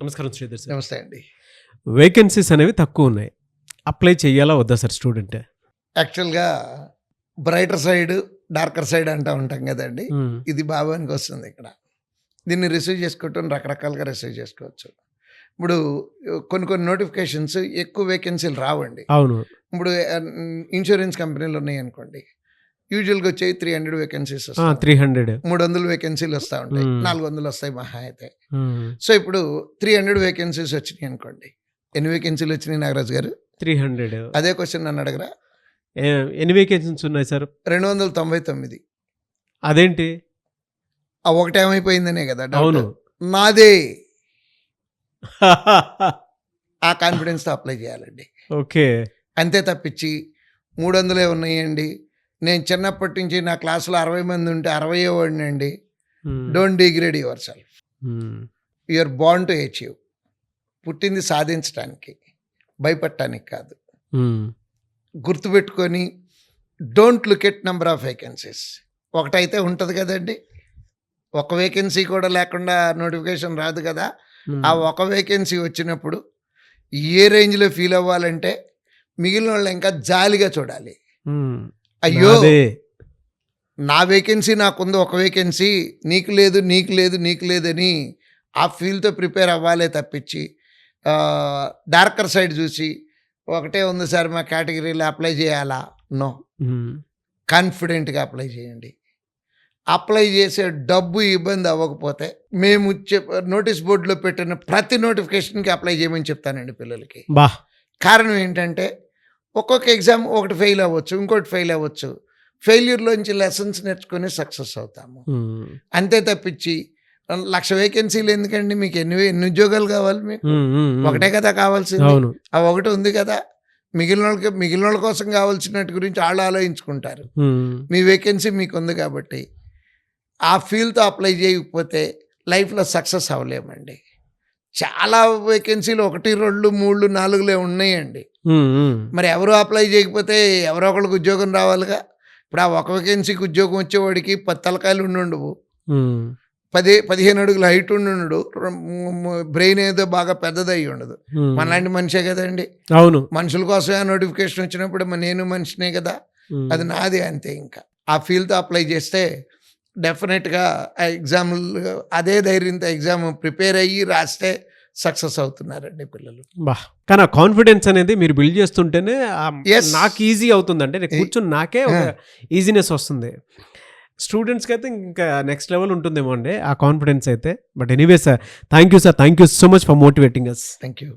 నమస్కారం శ్రీధర్ సార్. నమస్తే అండి. వేకెన్సీస్ అనేవి తక్కువ ఉన్నాయి. అప్లై చేయాలా వద్దా సార్ స్టూడెంట్? యాక్చువల్గా బ్రైటర్ సైడ్, డార్కర్ సైడ్ అంటూ ఉంటాం కదండి. ఇది భావానికి వస్తుంది ఇక్కడ. దీన్ని రిసీవ్ చేసుకోవటం రకరకాలుగా రిసీవ్ చేసుకోవచ్చు. ఇప్పుడు కొన్ని నోటిఫికేషన్స్ ఎక్కువ వేకెన్సీలు రావండి. అవును. ఇప్పుడు ఇన్సూరెన్స్ కంపెనీలు ఉన్నాయి అనుకోండి, యూజువల్గా వచ్చేవి 300 వేకెన్సీస్ 300 300 వేకెన్సీలు వస్తూ ఉంటాయి, 400 వస్తాయి మహా అయితే. సో ఇప్పుడు 300 వేకెన్సీస్ వచ్చినాయి అనుకోండి. ఎన్ని వేకెన్సీలు వచ్చినాయి నాగరాజు గారు? 300. అదే క్వశ్చన్ నన్ను అడగరా? ఎన్ని వేకెన్సీస్ ఉన్నాయి సార్? 299. అదేంటి? ఆ ఒకటి ఏమైపోయిందనే కదా. అవును. నాదే. ఆ కాన్ఫిడెన్స్తో అప్లై చేయాలండి. ఓకే. అంతే తప్పించి 300 ఉన్నాయండి, నేను చిన్నప్పటి నుంచి నా క్లాసులో 60 మంది ఉంటే 60 వాడినండి. Don't degrade yourself. You're born to achieve. పుట్టింది సాధించడానికి, భయపడటానికి కాదు. గుర్తుపెట్టుకొని don't look at number of vacancies. ఒకటైతే ఉంటుంది కదండి, ఒక వేకెన్సీ కూడా లేకుండా నోటిఫికేషన్ రాదు కదా. ఆ ఒక వేకెన్సీ వచ్చినప్పుడు ఏ రేంజ్లో ఫీల్ అవ్వాలంటే మిగిలిన వాళ్ళు ఇంకా జాలిగా చూడాలి. అయ్యో నా వేకెన్సీ నాకుంది, ఒక వేకెన్సీ నీకు లేదు, నీకు లేదు, నీకు లేదని ఆ ఫీల్తో ప్రిపేర్ అవ్వాలే తప్పించి డార్కర్ సైడ్ చూసి ఒకటే ఉంది సార్ మా కేటగిరీలో అప్లై చేయాలా? నో. కాన్ఫిడెంట్గా అప్లై చేయండి. అప్లై చేసే డబ్బు ఇబ్బంది అవ్వకపోతే మేము నోటీస్ బోర్డులో పెట్టిన ప్రతి నోటిఫికేషన్కి అప్లై చేయమని చెప్తానండి పిల్లలకి. కారణం ఏంటంటే ఒక్కొక్క ఎగ్జామ్ ఒకటి ఫెయిల్ అవ్వచ్చు, ఇంకోటి ఫెయిల్ అవ్వచ్చు. ఫెయిల్యూర్లోంచి లెసన్స్ నేర్చుకొని సక్సెస్ అవుతాము. అంతే తప్పించి 1,00,000 వేకెన్సీలు ఎందుకండి? మీకు ఎన్ని ఉద్యోగాలు కావాలి? మీకు ఒకటే కదా కావాల్సింది. ఆ ఒకటి ఉంది కదా. మిగిలిన వాళ్ళ కోసం కావాల్సినట్టు గురించి వాళ్ళు ఆలోచించుకుంటారు. మీ వేకెన్సీ మీకు ఉంది కాబట్టి ఆ ఫీల్డ్తో అప్లై చేయకపోతే లైఫ్లో సక్సెస్ అవ్వలేమండి. చాలా వేకెన్సీలు 1, 2, 3, 4 ఉన్నాయండి. మరి ఎవరు అప్లై చేయకపోతే ఎవరో ఒకరికి ఉద్యోగం రావాలిగా. ఇప్పుడు ఆ ఒక వేకెన్సీకి ఉద్యోగం వచ్చేవాడికి 10 తలకాయలు ఉండవు, 15 అడుగుల హైట్ ఉండడు, బ్రెయిన్ ఏదో బాగా పెద్దదయ్యి ఉండదు. మనలాంటి మనిషే కదండి. అవును. మనుషుల కోసమే ఆ నోటిఫికేషన్ వచ్చినప్పుడు నేను మనిషినే కదా, అది నాదే అంతే. ఇంకా ఆ ఫీల్డ్తో అప్లై చేస్తే డెఫినెట్గా ఆ ఎగ్జామ్లు అదే ధైర్యంతో ఎగ్జామ్ ప్రిపేర్ అయ్యి రాస్తే సక్సెస్ అవుతున్నారండి పిల్లలు. కానీ ఆ కాన్ఫిడెన్స్ అనేది మీరు బిల్డ్ చేస్తుంటేనే నాకు ఈజీ అవుతుంది. అంటే నేను కూర్చొని నాకే ఒక ఈజీనెస్ వస్తుంది. స్టూడెంట్స్కి అయితే ఇంకా నెక్స్ట్ లెవెల్ ఉంటుందేమో అండి ఆ కాన్ఫిడెన్స్ అయితే. But anyway sir, thank you sir, thank you so much for motivating us. Thank you.